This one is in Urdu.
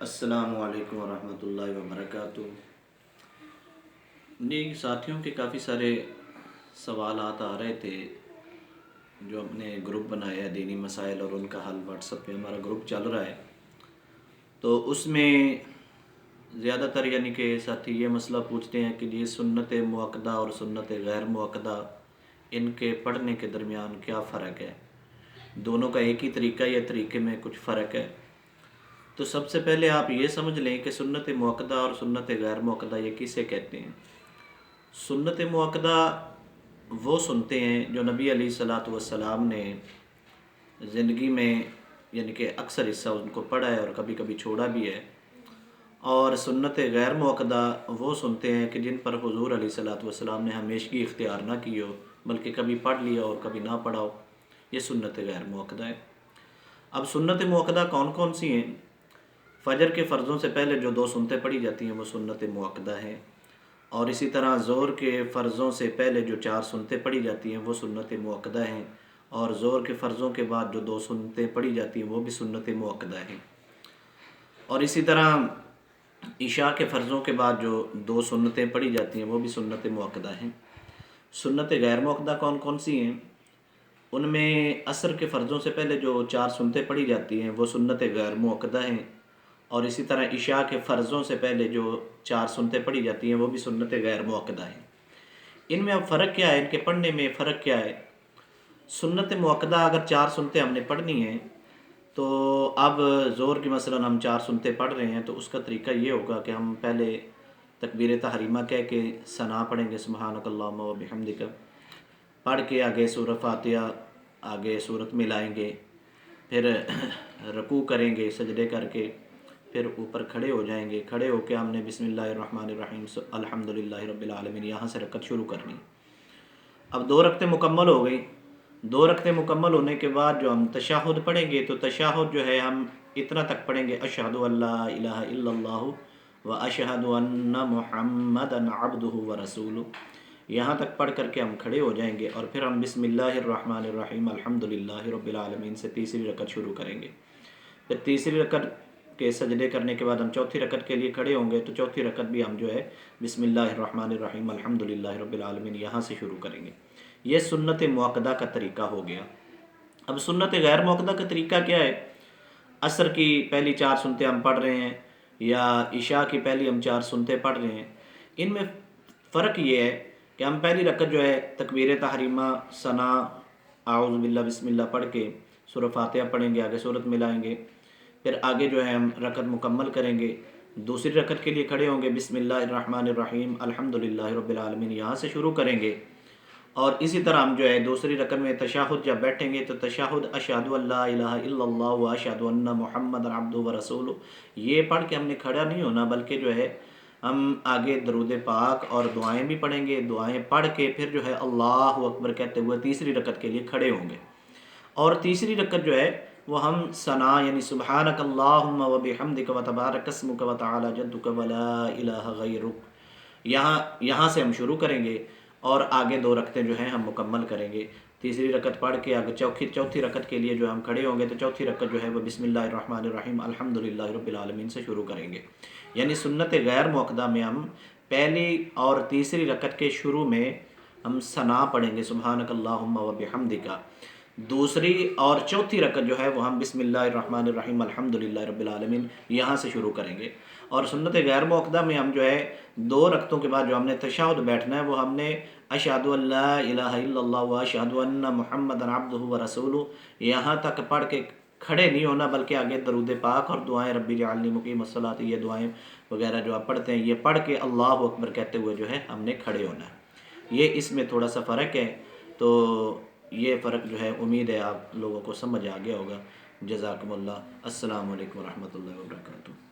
السلام علیکم ورحمۃ اللہ وبرکاتہ۔ جی ساتھیوں کے کافی سارے سوالات آ رہے تھے جو ہم نے گروپ بنایا ہے دینی مسائل اور ان کا حل، واٹس ایپ پہ ہمارا گروپ چل رہا ہے۔ تو اس میں زیادہ تر یعنی کہ ساتھی یہ مسئلہ پوچھتے ہیں کہ یہ سنت مؤکدہ اور سنت غیر مؤکدہ ان کے پڑھنے کے درمیان کیا فرق ہے، دونوں کا ایک ہی طریقہ یا طریقے میں کچھ فرق ہے؟ تو سب سے پہلے آپ یہ سمجھ لیں کہ سنت مؤکدہ اور سنت غیر مؤکدہ یہ کسے کہتے ہیں۔ سنت مؤکدہ وہ سنتے ہیں جو نبی علیہ الصلوۃ والسلام نے زندگی میں یعنی کہ اکثر حصہ ان کو پڑھا ہے اور کبھی کبھی چھوڑا بھی ہے، اور سنت غیر مؤکدہ وہ سنتے ہیں کہ جن پر حضور علیہ الصلوۃ والسلام نے ہمیشگی اختیار نہ کی ہو بلکہ کبھی پڑھ لیا اور کبھی نہ پڑھا ہو، یہ سنت غیر مؤکدہ ہے۔ اب سنت مؤکدہ کون کون سی ہیں؟ فجر کے فرضوں سے پہلے جو 2 سنتیں پڑھی جاتی ہیں وہ سنت مؤکدہ ہیں، اور اسی طرح ظہر کے فرضوں سے پہلے جو 4 سنتیں پڑھی جاتی ہیں وہ سنت مؤکدہ ہیں، اور ظہر کے فرضوں کے بعد جو 2 سنتیں پڑھی جاتی ہیں وہ بھی سنت مؤکدہ ہیں، اور اسی طرح عشاء کے فرضوں کے بعد جو 2 سنتیں پڑھی جاتی ہیں وہ بھی سنت مؤکدہ ہیں۔ سنت غیر مؤکدہ کون کون سی ہیں؟ ان میں عصر کے فرضوں سے پہلے جو 4 سنتیں پڑھی جاتی ہیں وہ سنت غیر مؤکدہ ہیں، اور اسی طرح عشاء کے فرضوں سے پہلے جو 4 سنتیں پڑھی جاتی ہیں وہ بھی سنت غیر مؤکدہ ہیں۔ ان میں اب فرق کیا ہے، ان کے پڑھنے میں فرق کیا ہے؟ سنت مؤکدہ اگر 4 سنتیں ہم نے پڑھنی ہیں تو اب ظہر کی مثلا ہم 4 سنتیں پڑھ رہے ہیں تو اس کا طریقہ یہ ہوگا کہ ہم پہلے تکبیر تحریمہ کہہ کے ثنا پڑھیں گے، سبحانک اللہم و بحمدک، پڑھ کے آگے سورہ فاتحہ، آگے سورت ملائیں گے، پھر رکوع کریں گے سجدے کر کے، پھر اوپر کھڑے ہو جائیں گے، کھڑے ہو کے ہم نے بسم اللہ الرحمن الرحیم الحمدللہ رب العالمین یہاں سے رکعت شروع کرنی۔ اب 2 رکعتیں مکمل ہو گئی، 2 رکعتیں مکمل ہونے کے بعد جو ہم تشہد پڑھیں گے تو تشہد جو ہے ہم اتنا تک پڑھیں گے، اشہد ان لا الہ الا اللہ و اشہد ان محمدا عبدہ و رسولہ، یہاں تک پڑھ کر کے ہم کھڑے ہو جائیں گے، اور پھر ہم بسم اللہ الرحمن الرحیم الحمدللہ رب العالمین سے تیسری رکعت شروع کریں گے۔ پھر تیسری رکعت کے سجدے کرنے کے بعد ہم چوتھی رکعت کے لیے کھڑے ہوں گے تو چوتھی رکعت بھی ہم جو ہے بسم اللہ الرحمن الرحیم الحمدللہ رب العالمین یہاں سے شروع کریں گے۔ یہ سنت مؤکدہ کا طریقہ ہو گیا۔ اب سنت غیر مؤکدہ کا طریقہ کیا ہے؟ عصر کی پہلی 4 سنتیں ہم پڑھ رہے ہیں یا عشاء کی پہلی ہم 4 سنتیں پڑھ رہے ہیں، ان میں فرق یہ ہے کہ ہم پہلی رکعت جو ہے تکبیر تحریمہ، ثنا، اعوذ باللہ، بسم اللہ پڑھ کے سورہ فاتحہ پڑھیں گے، آگے سورت ملائیں گے، پھر آگے جو ہے ہم رکعت مکمل کریں گے، دوسری رکعت کے لیے کھڑے ہوں گے، بسم اللہ الرحمن الرحیم الحمدللہ رب العالمین یہاں سے شروع کریں گے، اور اسی طرح ہم جو ہے دوسری رکعت میں تشہد جب بیٹھیں گے تو تشہد اشہد ان لا الہ الا اللہ و اشہد ان محمد عبدہ و رسولہ، یہ پڑھ کے ہم نے کھڑا نہیں ہونا بلکہ جو ہے ہم آگے درود پاک اور دعائیں بھی پڑھیں گے، دعائیں پڑھ کے پھر جو ہے اللہ اکبر کہتے ہوئے تیسری رکعت کے لیے کھڑے ہوں گے، اور تیسری رکعت جو ہے وہ ہم ثنا یعنی سبحانک اللہم و بحمدک و تبارک اسمک و تعالی جدک و لا الہ غیرک، یہاں سے ہم شروع کریں گے، اور آگے 2 رکعتیں جو ہیں ہم مکمل کریں گے۔ تیسری رکعت پڑھ کے آگے چوتھی رکعت کے لیے جو ہم کھڑے ہوں گے تو چوتھی رکعت جو ہے وہ بسم اللہ الرحمن الرحیم الحمدللہ رب العالمین سے شروع کریں گے۔ یعنی سنت غیر مؤکدہ میں ہم پہلی اور تیسری رکعت کے شروع میں ہم ثنا پڑھیں گے، سبحانک اللہم و بحمدک، دوسری اور چوتھی رکعت جو ہے وہ ہم بسم اللہ الرحمن الرحیم الحمدللہ رب العالمین یہاں سے شروع کریں گے، اور سنت غیر مؤکدہ میں ہم جو ہے 2 رکعتوں کے بعد جو ہم نے تشہد بیٹھنا ہے وہ ہم نے اشہد ان لا الہ الا اللہ و اشہد ان محمد عبدہ و رسولہ یہاں تک پڑھ کے کھڑے نہیں ہونا بلکہ آگے درود پاک اور دعائیں رب اجعلنی مقیم الصلاۃ، یہ دعائیں وغیرہ جو آپ پڑھتے ہیں یہ پڑھ کے اللہ اکبر کہتے ہوئے جو ہے ہم نے کھڑے ہونا ہے۔ یہ اس میں تھوڑا سا فرق ہے، تو یہ فرق جو ہے امید ہے آپ لوگوں کو سمجھ آ گیا ہوگا۔ جزاکم اللہ، السلام علیکم ورحمۃ اللہ وبرکاتہ۔